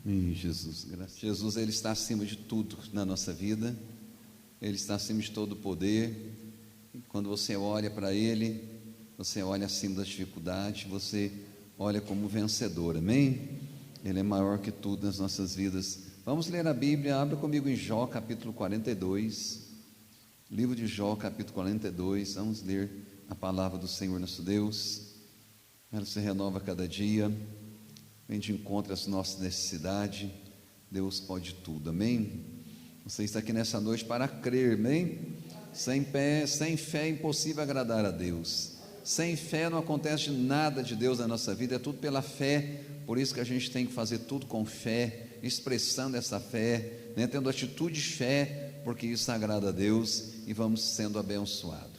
Em Jesus, graças. Jesus, Ele está acima de tudo na nossa vida, Ele está acima de todo o poder. E quando você olha para Ele, você olha acima das dificuldades, você olha como vencedor, amém? Ele é maior que tudo nas nossas vidas. Vamos ler a Bíblia, abra comigo em Jó capítulo 42, livro de Jó capítulo 42, vamos ler a palavra do Senhor nosso Deus. Ela se renova a cada dia, vem de encontro às nossas necessidades. Deus pode tudo, amém? Você está aqui nessa noite para crer, amém? Sem fé é impossível agradar a Deus. Sem fé não acontece nada de Deus na nossa vida, é tudo pela fé. Por isso que a gente tem que fazer tudo com fé, expressando essa fé, né? Tendo atitude de fé, porque isso agrada a Deus e vamos sendo abençoados.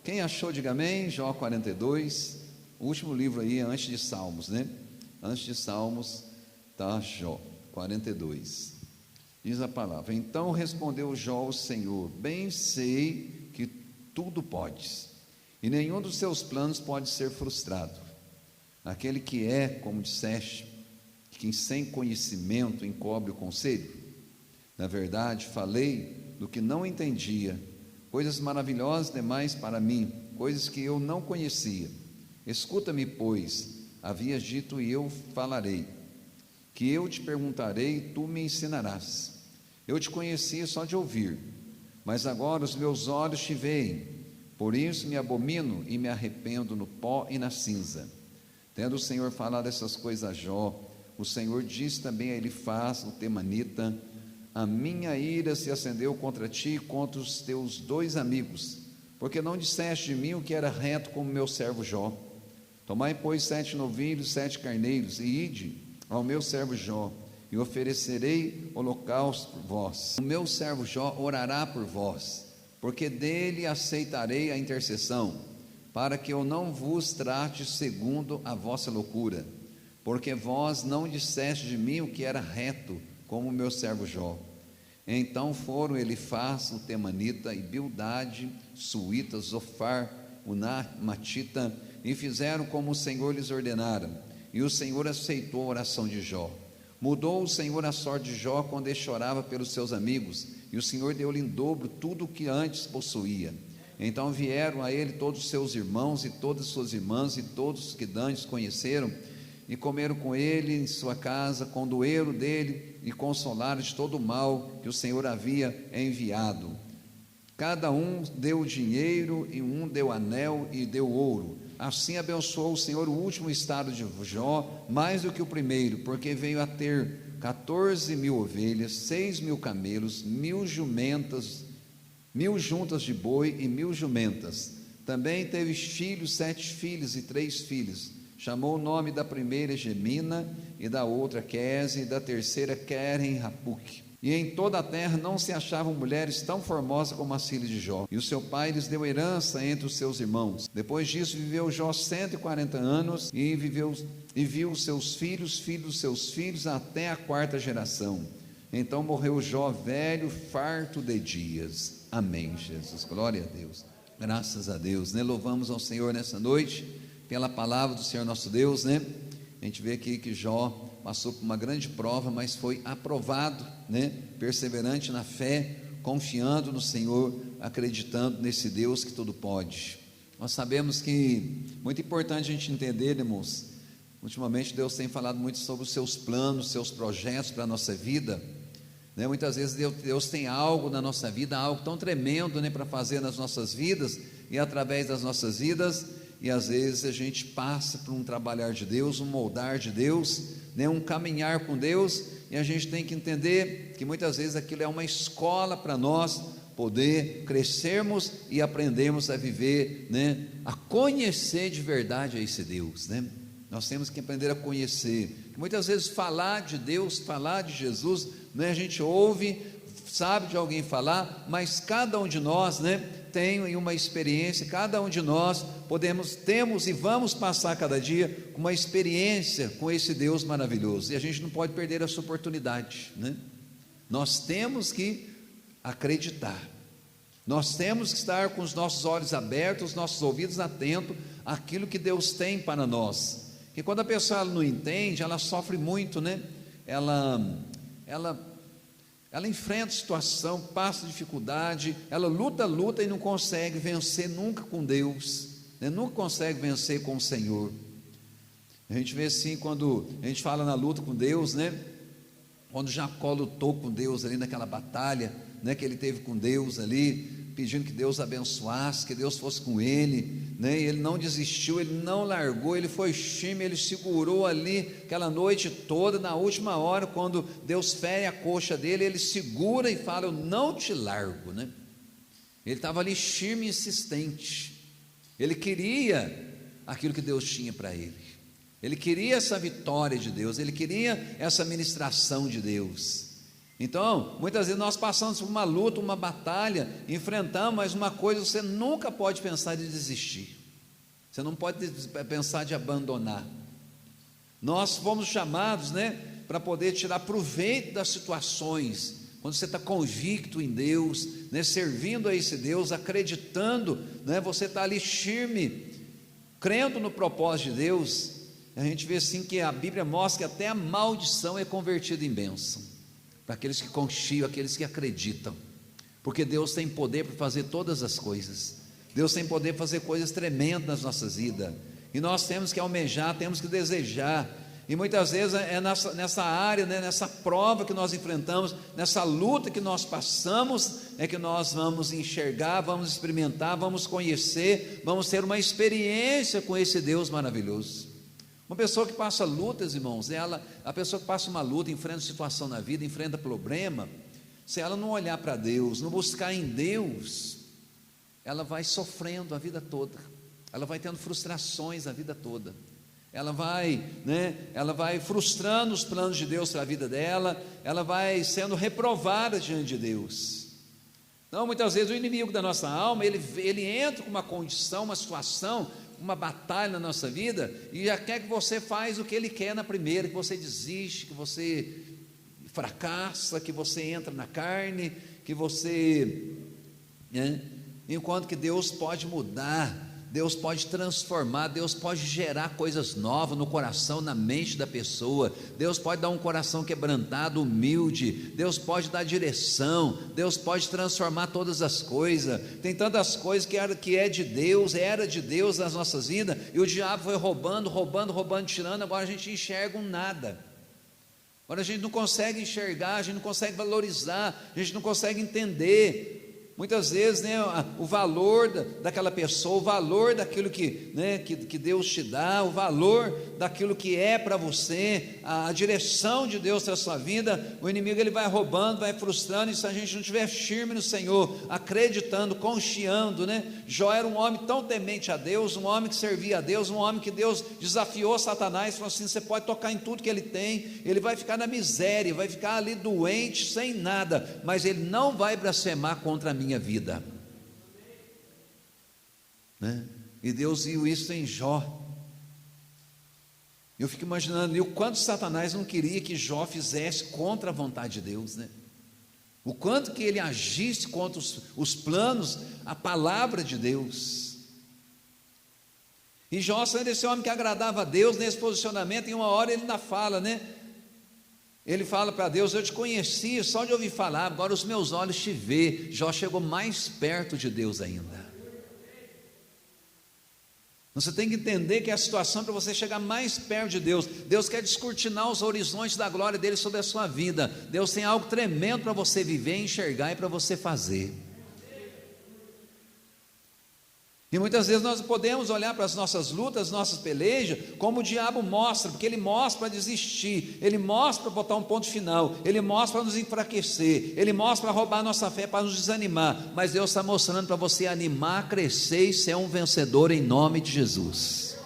Quem achou, diga amém. Jó 42, o último livro aí, antes de Salmos, né? Antes de Salmos está Jó 42. Diz a palavra: então respondeu Jó ao Senhor: bem sei que tudo podes, e nenhum dos seus planos pode ser frustrado. Aquele que é, como disseste, que sem conhecimento encobre o conselho. Na verdade, falei do que não entendia, coisas maravilhosas demais para mim, coisas que eu não conhecia. Escuta-me, pois, havias dito e eu falarei, que eu te perguntarei e tu me ensinarás. Eu te conhecia só de ouvir, mas agora os meus olhos te veem. Por isso me abomino e me arrependo no pó e na cinza. Tendo o Senhor falado essas coisas a Jó, o Senhor disse também a Elifaz, o temanita: a minha ira se acendeu contra ti e contra os teus dois amigos, porque não disseste de mim o que era reto, como meu servo Jó. Tomai, pois, 7 novilhos, 7 carneiros, e ide ao meu servo Jó, e oferecerei holocausto por vós. O meu servo Jó orará por vós, porque dele aceitarei a intercessão, para que eu não vos trate segundo a vossa loucura, porque vós não disseste de mim o que era reto, como o meu servo Jó. Então foram Elifaz, o temanita, e Bildade, suíta, Zofar, o namatita, e fizeram como o Senhor lhes ordenara, e o Senhor aceitou a oração de Jó. Mudou o Senhor a sorte de Jó quando ele chorava pelos seus amigos, e o Senhor deu-lhe em dobro tudo o que antes possuía. Então vieram a ele todos os seus irmãos e todas as suas irmãs e todos que dantes conheceram, e comeram com ele em sua casa, condoeram dele e consolaram de todo o mal que o Senhor havia enviado. Cada um deu dinheiro, e um deu anel e deu ouro. Assim abençoou o Senhor o último estado de Jó, mais do que o primeiro, porque veio a ter 14.000 ovelhas, 6.000 camelos, 1.000 jumentas, 1.000 juntas de boi e 1.000 jumentas. Também teve filhos, 7 filhos e 3 filhas. Chamou o nome da primeira Gemina, e da outra Quese, e da terceira Queren-Rapuque. E em toda a terra não se achavam mulheres tão formosas como as filhas de Jó. E o seu pai lhes deu herança entre os seus irmãos. Depois disso viveu Jó 140 anos, e viu seus filhos, filhos dos seus filhos, até a 4ª geração. Então morreu Jó velho, farto de dias. Amém, Jesus, glória a Deus, graças a Deus, né? Louvamos ao Senhor nessa noite, pela palavra do Senhor nosso Deus, né? A gente vê aqui que Jó passou por uma grande prova, mas foi aprovado, né? Perseverante na fé, confiando no Senhor, acreditando nesse Deus que tudo pode. Nós sabemos que, muito importante a gente entender, irmãos, ultimamente Deus tem falado muito sobre os seus planos, seus projetos para a nossa vida, né? Muitas vezes Deus tem algo na nossa vida, algo tão tremendo, né, para fazer nas nossas vidas e através das nossas vidas, e às vezes a gente passa por um trabalhar de Deus, um moldar de Deus, né, um caminhar com Deus, e a gente tem que entender que muitas vezes aquilo é uma escola para nós poder crescermos e aprendermos a viver, né, a conhecer de verdade a esse Deus, né? Nós temos que aprender a conhecer. Muitas vezes falar de Deus, falar de Jesus, né, a gente ouve, sabe de alguém falar, mas cada um de nós, né, tem uma experiência, cada um de nós temos e vamos passar cada dia uma experiência com esse Deus maravilhoso, e a gente não pode perder essa oportunidade, né? Nós temos que acreditar, nós temos que estar com os nossos olhos abertos, os nossos ouvidos atentos àquilo que Deus tem para nós. E quando a pessoa não entende, ela sofre muito, né? ela enfrenta situação, passa dificuldade, ela luta e não consegue vencer nunca com Deus, né? Nunca consegue vencer com o Senhor. A gente vê assim, quando a gente fala na luta com Deus, né? Quando Jacó lutou com Deus ali naquela batalha, né, que ele teve com Deus ali, pedindo que Deus abençoasse, que Deus fosse com ele, né? E ele não desistiu, ele não largou, ele foi firme, ele segurou ali aquela noite toda. Na última hora, quando Deus fere a coxa dele, ele segura e fala: eu não te largo, né? Ele estava ali firme e insistente, ele queria aquilo que Deus tinha para ele, ele queria essa vitória de Deus, ele queria essa ministração de Deus. Então, muitas vezes nós passamos por uma luta, uma batalha, enfrentamos, mas uma coisa você nunca pode pensar de desistir, você não pode pensar de abandonar. Nós fomos chamados, né, para poder tirar proveito das situações, quando você está convicto em Deus, né, servindo a esse Deus, acreditando, né, você está ali firme, crendo no propósito de Deus. A gente vê assim que a Bíblia mostra que até a maldição é convertida em bênção, para aqueles que confiam, aqueles que acreditam, porque Deus tem poder para fazer todas as coisas, Deus tem poder para fazer coisas tremendas nas nossas vidas, e nós temos que almejar, temos que desejar, e muitas vezes é nessa área, né, nessa prova que nós enfrentamos, nessa luta que nós passamos, é que nós vamos enxergar, vamos experimentar, vamos conhecer, vamos ter uma experiência com esse Deus maravilhoso. Uma pessoa que passa lutas, irmãos, a pessoa que passa uma luta, enfrenta situação na vida, enfrenta problema, se ela não olhar para Deus, não buscar em Deus, ela vai sofrendo a vida toda, ela vai tendo frustrações a vida toda, ela vai frustrando os planos de Deus para a vida dela, ela vai sendo reprovada diante de Deus. Então, muitas vezes o inimigo da nossa alma, ele entra com uma condição, uma situação, uma batalha na nossa vida, e já quer que você faça o que ele quer na primeira, que você desiste, que você fracassa, que você entra na carne, que você, né? Enquanto que Deus pode mudar, Deus pode transformar, Deus pode gerar coisas novas no coração, na mente da pessoa, Deus pode dar um coração quebrantado, humilde, Deus pode dar direção, Deus pode transformar todas as coisas. Tem tantas coisas que era de Deus nas nossas vidas, e o diabo foi roubando, tirando. Agora a gente enxerga um nada, agora a gente não consegue enxergar, a gente não consegue valorizar, a gente não consegue entender. Muitas vezes, né, o valor daquela pessoa, o valor daquilo que Deus te dá, o valor daquilo que é para você, a direção de Deus para a sua vida, o inimigo ele vai roubando, vai frustrando, e se a gente não estiver firme no Senhor, acreditando, confiando, né? Jó era um homem tão temente a Deus, um homem que servia a Deus, um homem que Deus desafiou Satanás, falou assim: você pode tocar em tudo que ele tem, ele vai ficar na miséria, vai ficar ali doente, sem nada, mas ele não vai blasfemar contra a minha vida, né? E Deus viu isso em Jó. Eu fico imaginando ali o quanto Satanás não queria que Jó fizesse contra a vontade de Deus, né? O quanto que ele agisse contra os planos, a palavra de Deus. E Jó, sendo esse homem que agradava a Deus nesse posicionamento, em uma hora ele ainda fala, né? Ele fala para Deus: eu te conhecia só de ouvir falar, agora os meus olhos te vê. Jó chegou mais perto de Deus ainda. Você tem que entender que a situação é para você chegar mais perto de Deus. Deus quer descortinar os horizontes da glória dele sobre a sua vida. Deus tem algo tremendo para você viver, enxergar e para você fazer. E muitas vezes nós podemos olhar para as nossas lutas, nossas pelejas, como o diabo mostra, porque ele mostra para desistir, ele mostra para botar um ponto final, ele mostra para nos enfraquecer, ele mostra para roubar a nossa fé, para nos desanimar. Mas Deus está mostrando para você animar, crescer e ser um vencedor em nome de Jesus,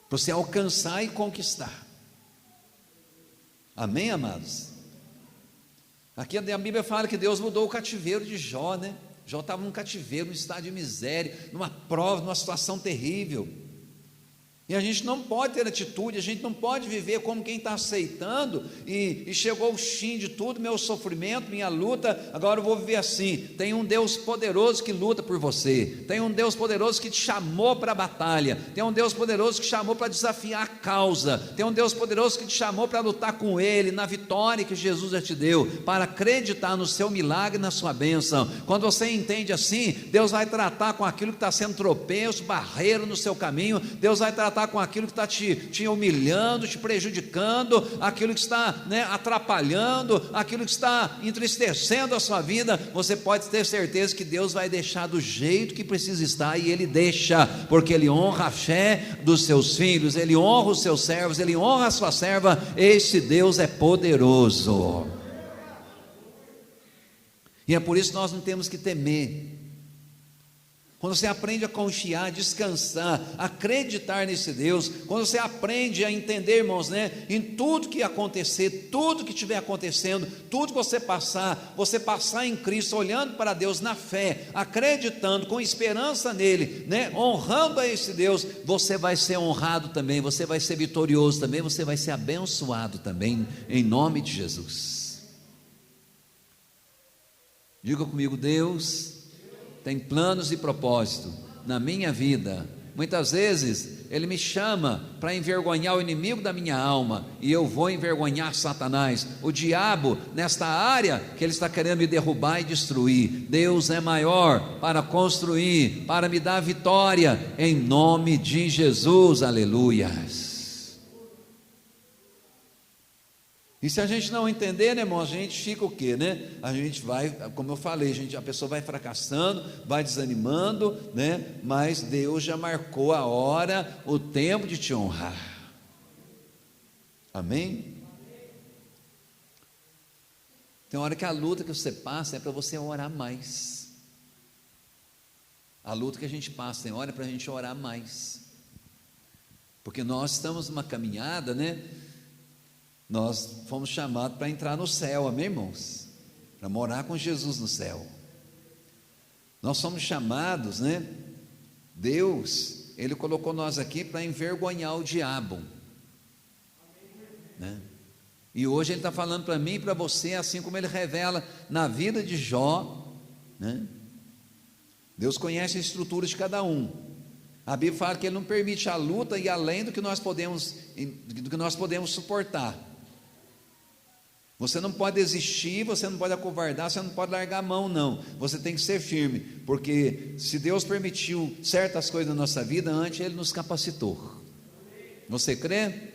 para você alcançar e conquistar. Amém, amados? Aqui a Bíblia fala que Deus mudou o cativeiro de Jó, né? Jó estava num cativeiro, num estado de miséria, numa prova, numa situação terrível. E a gente não pode ter atitude, a gente não pode viver como quem está aceitando, e chegou o fim de tudo, meu sofrimento, minha luta, agora eu vou viver assim. Tem um Deus poderoso que luta por você, tem um Deus poderoso que te chamou para a batalha, tem um Deus poderoso que te chamou para desafiar a causa, tem um Deus poderoso que te chamou para lutar com Ele, na vitória que Jesus já te deu, para acreditar no seu milagre, na sua bênção. Quando você entende assim, Deus vai tratar com aquilo que está sendo tropeço, barreiro no seu caminho, Deus vai tratar com aquilo que está te humilhando, te prejudicando, aquilo que está, né, atrapalhando, aquilo que está entristecendo a sua vida. Você pode ter certeza que Deus vai deixar do jeito que precisa estar, e Ele deixa, porque Ele honra a fé dos seus filhos, Ele honra os seus servos, Ele honra a sua serva. Esse Deus é poderoso, e é por isso que nós não temos que temer. Quando você aprende a confiar, descansar, acreditar nesse Deus, quando você aprende a entender, irmãos, né, em tudo que acontecer, tudo que estiver acontecendo, tudo que você passar em Cristo, olhando para Deus na fé, acreditando, com esperança nele, né, honrando a esse Deus, você vai ser honrado também, você vai ser vitorioso também, você vai ser abençoado também, em nome de Jesus. Diga comigo: Deus tem planos e propósito na minha vida. Muitas vezes Ele me chama para envergonhar o inimigo da minha alma, e eu vou envergonhar Satanás, o diabo, nesta área que ele está querendo me derrubar e destruir. Deus é maior para construir, para me dar vitória, em nome de Jesus, aleluias. E se a gente não entender, né, irmão, a gente fica o quê, né? A gente vai, como eu falei, a pessoa vai fracassando, vai desanimando, né? Mas Deus já marcou a hora, o tempo de te honrar. Amém? Tem hora que a luta que você passa é para você orar mais. A luta que a gente passa, tem hora para a gente orar mais. Porque nós estamos numa caminhada, né? Nós fomos chamados para entrar no céu, amém, irmãos? Para morar com Jesus no céu. Nós somos chamados, né? Deus, Ele colocou nós aqui para envergonhar o diabo, né? E hoje Ele está falando para mim e para você, assim como Ele revela na vida de Jó, né? Deus conhece a estrutura de cada um. A Bíblia fala que Ele não permite a luta ir além do que nós podemos suportar. Você não pode desistir, você não pode acovardar, você não pode largar a mão, não. Você tem que ser firme, porque se Deus permitiu certas coisas na nossa vida, antes Ele nos capacitou. Você crê?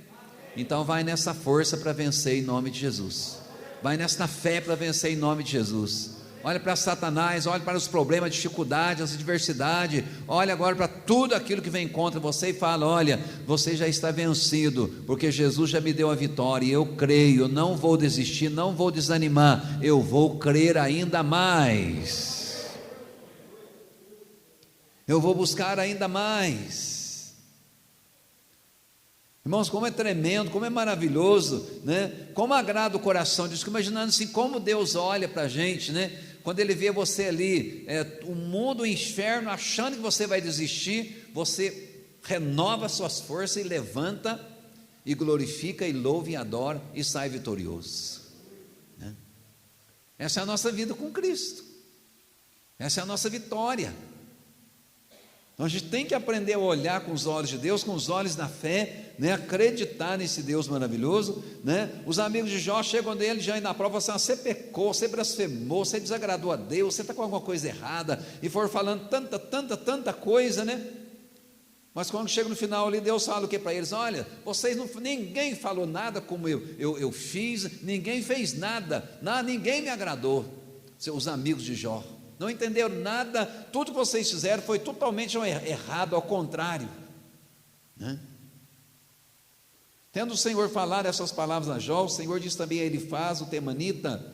Então vai nessa força para vencer em nome de Jesus. Vai nessa fé para vencer em nome de Jesus. Olha para Satanás, olha para os problemas, dificuldades, as adversidades, olha agora para tudo aquilo que vem contra você e fala: olha, você já está vencido, porque Jesus já me deu a vitória, e eu creio, eu não vou desistir, não vou desanimar, eu vou crer ainda mais, eu vou buscar ainda mais. Irmãos, como é tremendo, como é maravilhoso, né? Como agrada o coração. Fico imaginando assim, como Deus olha para a gente, né? Quando Ele vê você ali, o mundo, o inferno, achando que você vai desistir, você renova suas forças e levanta, e glorifica, e louva, e adora, e sai vitorioso, né? Essa é a nossa vida com Cristo, essa é a nossa vitória. Então a gente tem que aprender a olhar com os olhos de Deus, com os olhos da fé, né? Acreditar nesse Deus maravilhoso, né? Os amigos de Jó chegam nele já na prova, assim: você pecou, você blasfemou, você desagradou a Deus, você está com alguma coisa errada, e foram falando tanta coisa, né? Mas quando chega no final ali, Deus fala o que para eles? Olha, vocês ninguém falou nada como eu fiz, ninguém fez nada, ninguém me agradou. Os amigos de Jó não entenderam nada, tudo que vocês fizeram foi totalmente errado, ao contrário, né? Tendo o Senhor falado essas palavras a Jó, o Senhor diz também a Elifaz, o temanita: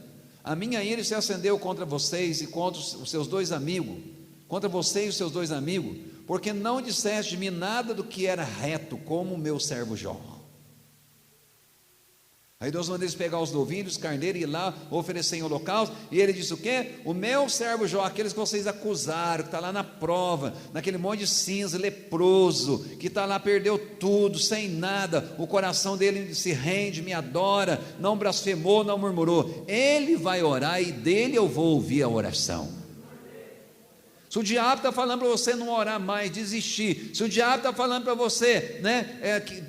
a minha ira se acendeu contra vocês e contra os seus dois amigos, contra vocês e os seus dois amigos, porque não disseste de mim nada do que era reto, como o meu servo Jó. Aí Deus manda eles pegar os novilhos, os carneiros, e ir lá oferecer em holocausto. E ele disse o quê? O meu servo Jó, aqueles que vocês acusaram, que está lá na prova, naquele monte de cinza, leproso, que está lá, perdeu tudo, sem nada, o coração dele se rende, me adora, não blasfemou, não murmurou. Ele vai orar e dele eu vou ouvir a oração. Se o diabo está falando para você não orar mais, desistir, se o diabo está falando para você,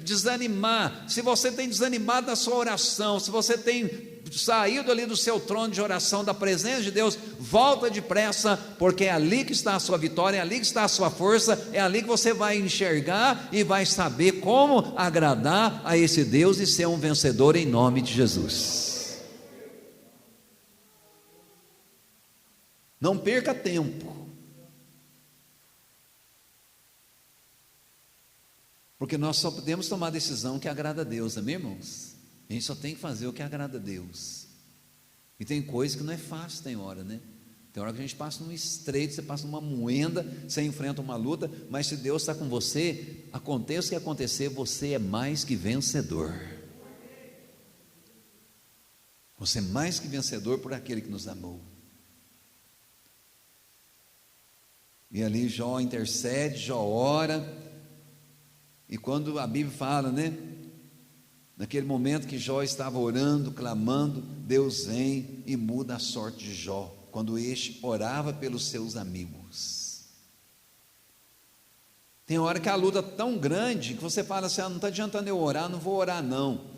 desanimar, se você tem desanimado na sua oração, se você tem saído ali do seu trono de oração, da presença de Deus, volta depressa, porque é ali que está a sua vitória, é ali que está a sua força, é ali que você vai enxergar e vai saber como agradar a esse Deus e ser um vencedor em nome de Jesus. Não perca tempo, porque nós só podemos tomar a decisão que agrada a Deus, amém, irmãos? A gente só tem que fazer o que agrada a Deus. E tem coisa que não é fácil, tem hora, né? Tem hora que a gente passa num estreito, você passa numa moenda, você enfrenta uma luta, mas se Deus está com você, aconteça o que acontecer, você é mais que vencedor. Você é mais que vencedor por aquele que nos amou. E ali Jó intercede, Jó ora. E quando a Bíblia fala, naquele momento que Jó estava orando, clamando, Deus vem e muda a sorte de Jó, quando este orava pelos seus amigos. Tem hora que a luta é tão grande, que você fala assim, não está adiantando eu orar, não vou orar não.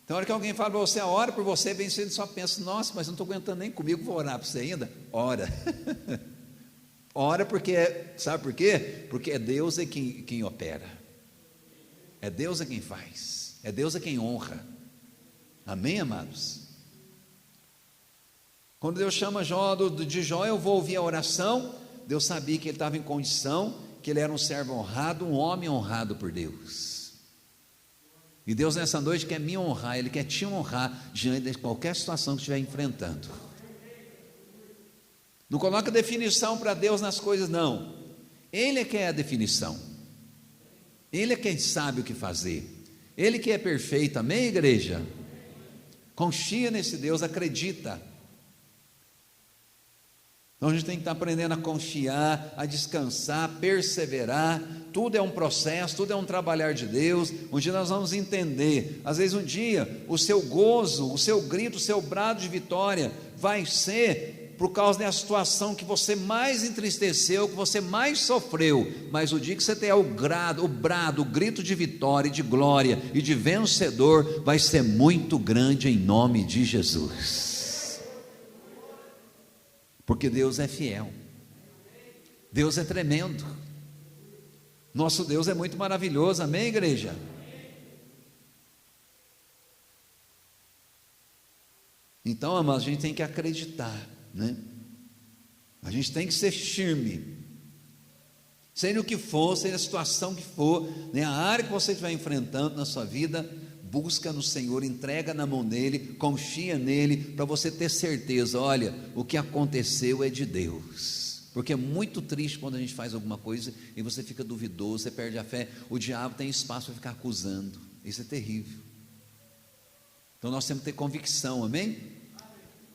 Tem hora que alguém fala para você, ora por você, vem você só pensa, nossa, mas não estou aguentando nem comigo, vou orar para você ainda? Ora. Ora porque, sabe por quê? Porque é Deus quem opera. É Deus quem faz, é Deus quem honra, amém, amados? Quando Deus chama Jó, de Jó, eu vou ouvir a oração. Deus sabia que ele estava em condição, que ele era um servo honrado, um homem honrado por Deus. E Deus nessa noite quer me honrar, Ele quer te honrar diante de qualquer situação que estiver enfrentando. Não coloca definição para Deus nas coisas, não. Ele é quem é a definição. Ele é quem sabe o que fazer. Ele que é perfeito, amém, igreja? Confia nesse Deus, acredita. Então a gente tem que estar aprendendo a confiar, a descansar, a perseverar. Tudo é um processo, tudo é um trabalhar de Deus. Um dia nós vamos entender. Às vezes um dia o seu gozo, o seu grito, o seu brado de vitória vai ser por causa da situação que você mais entristeceu, que você mais sofreu. Mas o dia que você tem o brado, o grito de vitória, e de glória e de vencedor, vai ser muito grande em nome de Jesus. Porque Deus é fiel, Deus é tremendo, nosso Deus é muito maravilhoso, amém, igreja? Então, amados, a gente tem que acreditar, a gente tem que ser firme, seja o que for, seja a situação que for, a área que você estiver enfrentando na sua vida, busca no Senhor, entrega na mão dele, confia nele, para você ter certeza, olha, o que aconteceu é de Deus. Porque é muito triste quando a gente faz alguma coisa e você fica duvidoso, você perde a fé, o diabo tem espaço para ficar acusando, isso é terrível. Então nós temos que ter convicção, amém?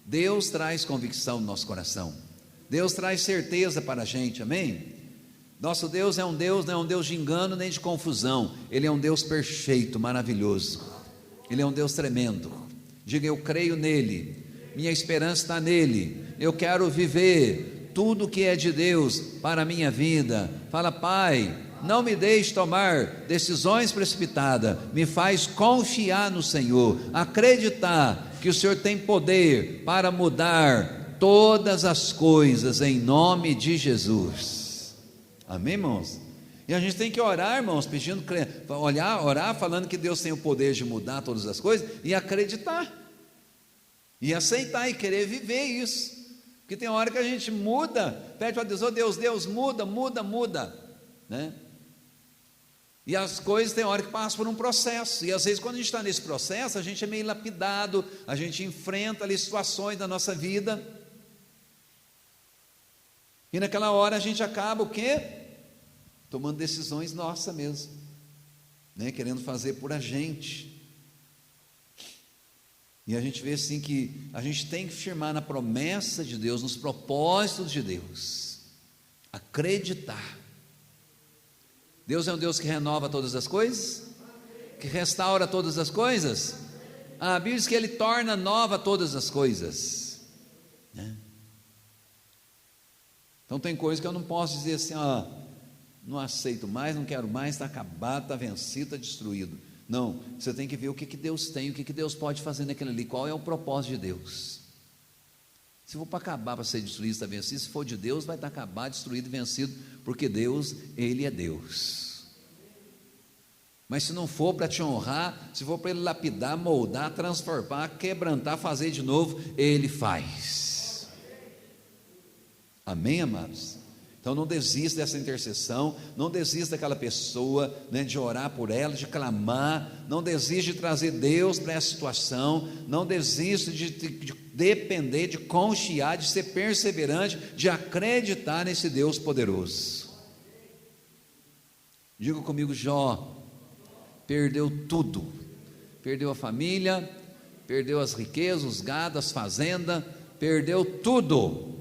Deus traz convicção no nosso coração, Deus traz certeza para a gente, amém? Nosso Deus é um Deus, não é um Deus de engano nem de confusão, Ele é um Deus perfeito, maravilhoso, Ele é um Deus tremendo. Diga, eu creio nele, minha esperança está nele, eu quero viver tudo que é de Deus para a minha vida. Fala, Pai, não me deixe tomar decisões precipitadas, me faz confiar no Senhor, acreditar que o Senhor tem poder para mudar todas as coisas em nome de Jesus, amém, irmãos? E a gente tem que orar, irmãos, pedindo, orar falando que Deus tem o poder de mudar todas as coisas e acreditar, e aceitar e querer viver isso, porque tem hora que a gente muda, pede para Deus, oh Deus, muda, e as coisas tem hora que passam por um processo, e às vezes quando a gente está nesse processo, a gente é meio lapidado, a gente enfrenta ali situações da nossa vida, e naquela hora a gente acaba o quê? Tomando decisões nossas mesmo, querendo fazer por a gente. E a gente vê assim que a gente tem que firmar na promessa de Deus, nos propósitos de Deus, acreditar. Deus é um Deus que renova todas as coisas, que restaura todas as coisas. A Bíblia diz que Ele torna nova todas as coisas, né? Então tem coisas que eu não posso dizer assim, não aceito mais, não quero mais, está acabado, está vencido, está destruído. Não, você tem que ver o que Deus tem, o que Deus pode fazer naquilo ali, qual é o propósito de Deus. Se for para acabar, para ser destruído, está vencido, se for de Deus, vai estar acabado, destruído, vencido, porque Deus, Ele é Deus. Mas se não for para te honrar, se for para Ele lapidar, moldar, transformar, quebrantar, fazer de novo, Ele faz. Amém, amados? Então não desista dessa intercessão, não desista daquela pessoa, né, de orar por ela, de clamar, não desista de trazer Deus para essa situação, não desista de depender, de confiar, de ser perseverante, de acreditar nesse Deus poderoso. Diga comigo, Jó perdeu tudo, perdeu a família, perdeu as riquezas, os gados, as fazendas, perdeu tudo,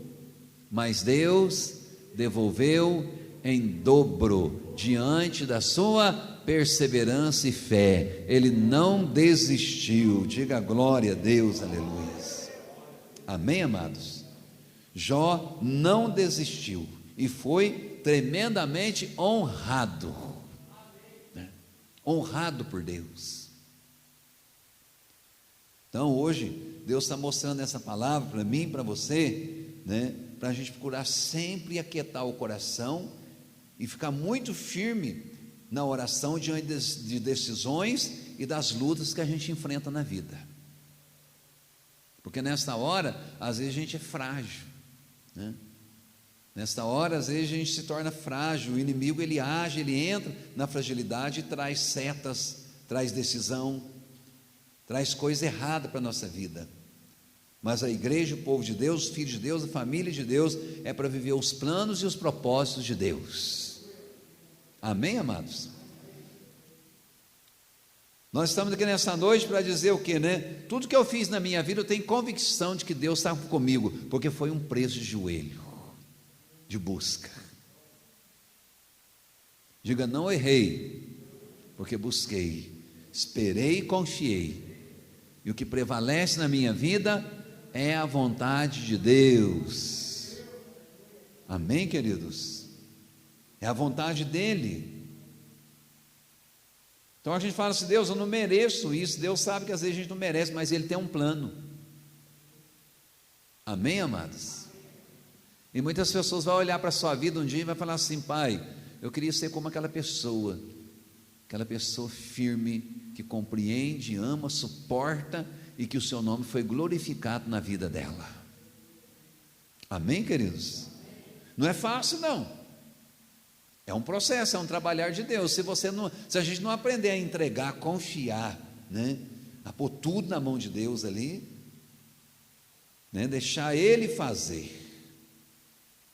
mas Deus devolveu em dobro, diante da sua perseverança e fé. Ele não desistiu. Diga glória a Deus, aleluia. Amém, amados? Jó não desistiu e foi tremendamente honrado, né? Honrado por Deus. Então hoje Deus está mostrando essa palavra para mim, para você, né? Para a gente procurar sempre aquietar o coração e ficar muito firme na oração diante de decisões e das lutas que a gente enfrenta na vida, porque nesta hora, às vezes a gente é frágil, né? Nesta hora, às vezes a gente se torna frágil, o inimigo ele age, ele entra na fragilidade e traz setas, traz decisão, traz coisa errada para a nossa vida. Mas a igreja, o povo de Deus, os filhos de Deus, a família de Deus, é para viver os planos e os propósitos de Deus. Amém, amados? Nós estamos aqui nessa noite para dizer o que, né? Tudo que eu fiz na minha vida, eu tenho convicção de que Deus está comigo, porque foi um preço de joelho, de busca. Diga, não errei, porque busquei, esperei e confiei, e o que prevalece na minha vida é a vontade de Deus. Amém, queridos? É a vontade dEle. Então a gente fala assim, Deus, eu não mereço isso. Deus sabe que às vezes a gente não merece, mas Ele tem um plano. Amém, amados? E muitas pessoas vão olhar para a sua vida um dia e vai falar assim, Pai, eu queria ser como aquela pessoa firme, que compreende, ama, suporta, e que o seu nome foi glorificado na vida dela. Amém, queridos? Não é fácil, não. É um processo, é um trabalhar de Deus. Se a gente não aprender a entregar, a confiar, né, a pôr tudo na mão de Deus ali, né, deixar Ele fazer,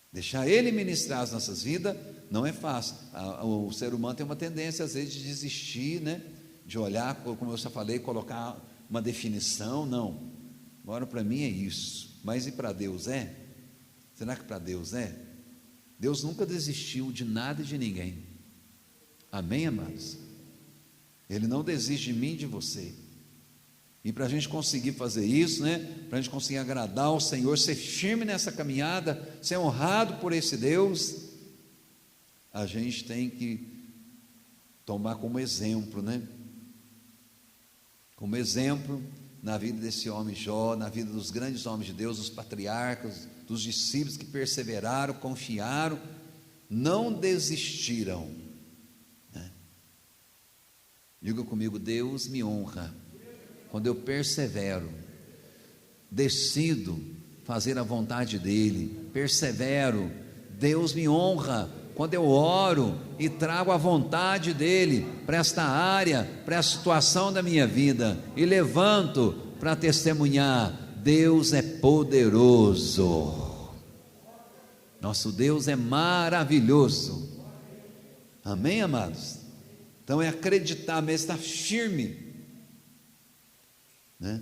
deixar Ele ministrar as nossas vidas, não é fácil. O ser humano tem uma tendência às vezes de desistir, né, de olhar, como eu já falei, colocar uma definição. Não, agora para mim é isso, mas e para Deus é? Será que para Deus é? Deus nunca desistiu de nada e de ninguém. Amém, amados? Ele não desiste de mim e de você. E para a gente conseguir fazer isso, né, para a gente conseguir agradar ao Senhor, ser firme nessa caminhada, ser honrado por esse Deus, a gente tem que tomar como exemplo, né? Como exemplo na vida desse homem Jó, na vida dos grandes homens de Deus, dos patriarcas, dos discípulos que perseveraram, confiaram, não desistiram, né? Diga comigo, Deus me honra quando eu persevero, decido fazer a vontade dEle, persevero. Deus me honra quando eu oro e trago a vontade dEle para esta área, para a situação da minha vida, e levanto para testemunhar: Deus é poderoso, nosso Deus é maravilhoso. Amém, amados? Então é acreditar mesmo, estar firme, né?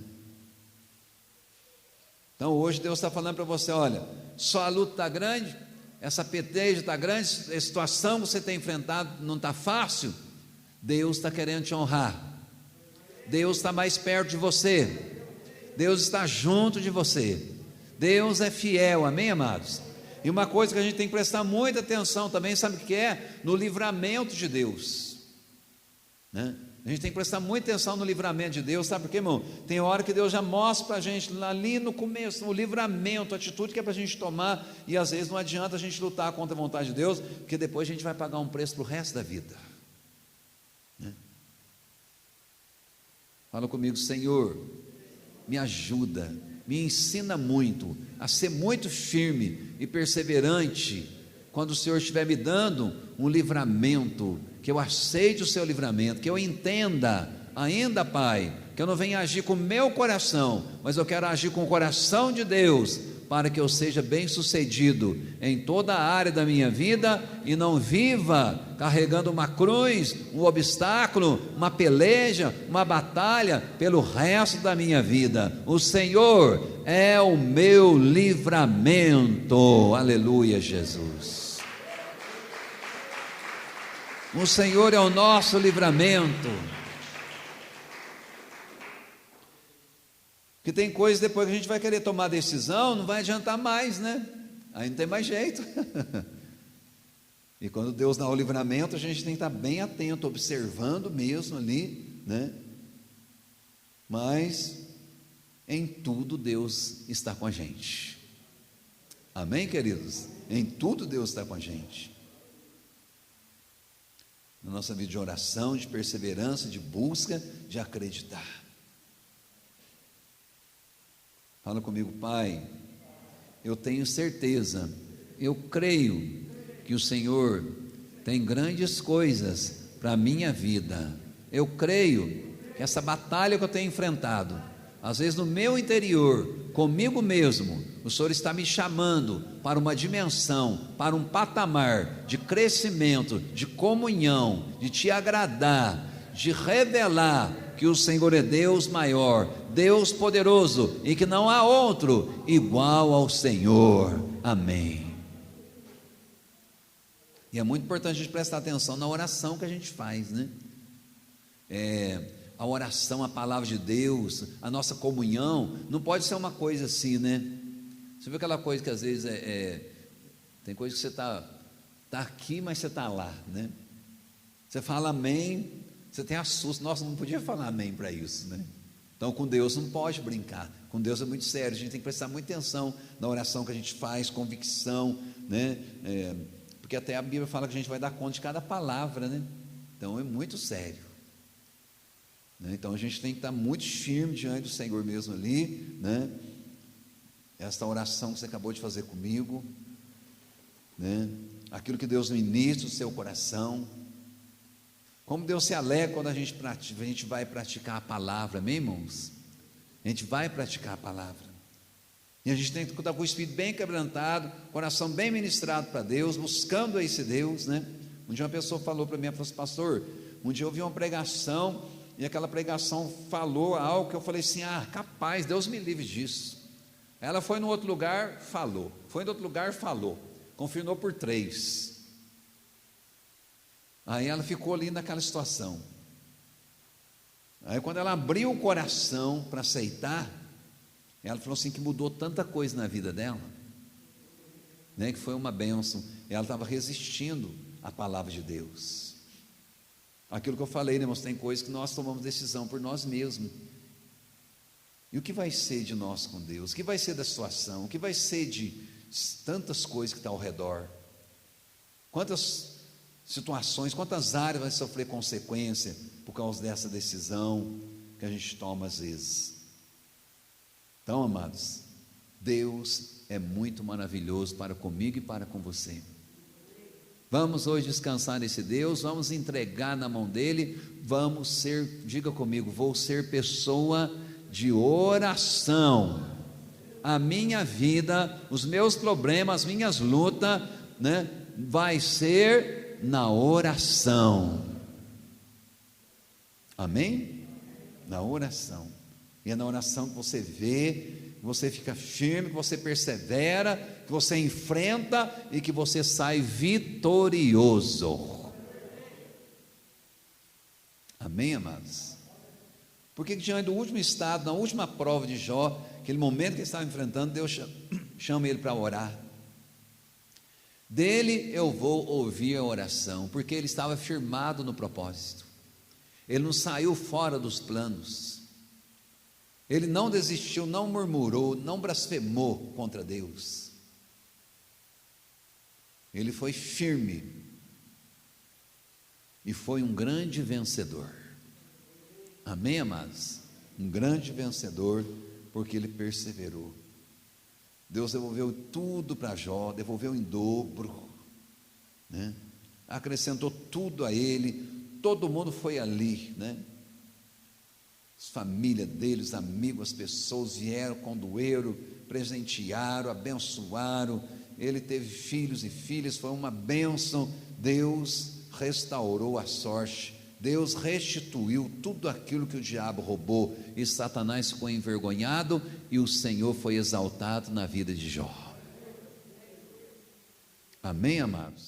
Então hoje Deus está falando para você: olha, só a luta está grande, essa peteja está grande, a situação que você tem enfrentado não está fácil. Deus está querendo te honrar, Deus está mais perto de você, Deus está junto de você, Deus é fiel, amém, amados? E uma coisa que a gente tem que prestar muita atenção também, sabe o que é? No livramento de Deus, né? A gente tem que prestar muita atenção no livramento de Deus, sabe por quê, irmão? Tem hora que Deus já mostra para a gente, ali no começo, o livramento, a atitude que é para a gente tomar, e às vezes não adianta a gente lutar contra a vontade de Deus, porque depois a gente vai pagar um preço para o resto da vida, né? Fala comigo: Senhor, me ajuda, me ensina muito a ser muito firme e perseverante, quando o Senhor estiver me dando um livramento, que eu aceite o seu livramento, que eu entenda ainda, Pai, que eu não venha agir com o meu coração, mas eu quero agir com o coração de Deus, para que eu seja bem sucedido em toda a área da minha vida, e não viva carregando uma cruz, um obstáculo, uma peleja, uma batalha pelo resto da minha vida. O Senhor é o meu livramento, aleluia, Jesus. O Senhor é o nosso livramento. Porque tem coisas depois que a gente vai querer tomar decisão, não vai adiantar mais, né? Aí não tem mais jeito. E quando Deus dá o livramento, a gente tem que estar bem atento, observando mesmo ali, né? Mas em tudo Deus está com a gente. Amém, queridos? Em tudo Deus está com a gente. Na nossa vida de oração, de perseverança, de busca, de acreditar. Fala comigo: Pai, eu tenho certeza, eu creio que o Senhor tem grandes coisas para a minha vida. Eu creio que essa batalha que eu tenho enfrentado, às vezes no meu interior, comigo mesmo, o Senhor está me chamando para uma dimensão, para um patamar de crescimento, de comunhão, de te agradar, de revelar que o Senhor é Deus maior, Deus poderoso, e que não há outro igual ao Senhor. Amém. E é muito importante a gente prestar atenção na oração que a gente faz, né? A oração, a palavra de Deus, a nossa comunhão, não pode ser uma coisa assim, né? Você vê aquela coisa que às vezes tem coisa que você está aqui, mas você está lá, né? Você fala amém, você tem assusto. Nossa, não podia falar amém para isso, né? Então com Deus não pode brincar, com Deus é muito sério, a gente tem que prestar muita atenção na oração que a gente faz, convicção, né? Porque até a Bíblia fala que a gente vai dar conta de cada palavra, né? Então é muito sério, né? Então a gente tem que estar muito firme diante do Senhor mesmo ali, né? Esta oração que você acabou de fazer comigo, né? Aquilo que Deus ministra no seu coração, como Deus se alegra quando a gente vai praticar a palavra, amém, irmãos? A gente vai praticar a palavra, e a gente tem que estar com o espírito bem quebrantado, coração bem ministrado para Deus, buscando esse Deus, né? Um dia uma pessoa falou para mim, falou assim: pastor, um dia eu ouvi uma pregação, e aquela pregação falou algo que eu falei assim: capaz, Deus me livre disso. Ela foi no outro lugar, falou, foi no outro lugar, falou, confirmou por 3. Aí ela ficou ali naquela situação. Aí quando ela abriu o coração para aceitar, ela falou assim que mudou tanta coisa na vida dela, né, que foi uma bênção. Ela estava resistindo à palavra de Deus. Aquilo que eu falei, né, irmãos, tem coisas que nós tomamos decisão por nós mesmos. E o que vai ser de nós com Deus? O que vai ser da situação? O que vai ser de tantas coisas que estão ao redor? Quantas situações, quantas áreas vai sofrer consequência por causa dessa decisão que a gente toma às vezes? Então, amados, Deus é muito maravilhoso para comigo e para com você. Vamos hoje descansar nesse Deus, vamos entregar na mão dele, vamos ser, diga comigo, vou ser pessoa de oração. A minha vida, os meus problemas, as minhas lutas, né, vai ser na oração. Amém? Na oração. E é na oração que você vê, que você fica firme, que você persevera, que você enfrenta e que você sai vitorioso. Amém, amados? Porque diante do último estado, na última prova de Jó, aquele momento que ele estava enfrentando, Deus chama ele para orar. Dele eu vou ouvir a oração, porque ele estava firmado no propósito. Ele não saiu fora dos planos. Ele não desistiu, não murmurou, não blasfemou contra Deus. Ele foi firme e foi um grande vencedor. Amém, amados? Um grande vencedor, porque ele perseverou. Deus devolveu tudo para Jó, devolveu em dobro, né? Acrescentou tudo a ele. Todo mundo foi ali, né? As famílias deles, amigos, as pessoas vieram, condoeram, presentearam, abençoaram. Ele teve filhos e filhas, foi uma bênção. Deus restaurou a sorte, Deus restituiu tudo aquilo que o diabo roubou, e Satanás ficou envergonhado, e o Senhor foi exaltado na vida de Jó. Amém, amados?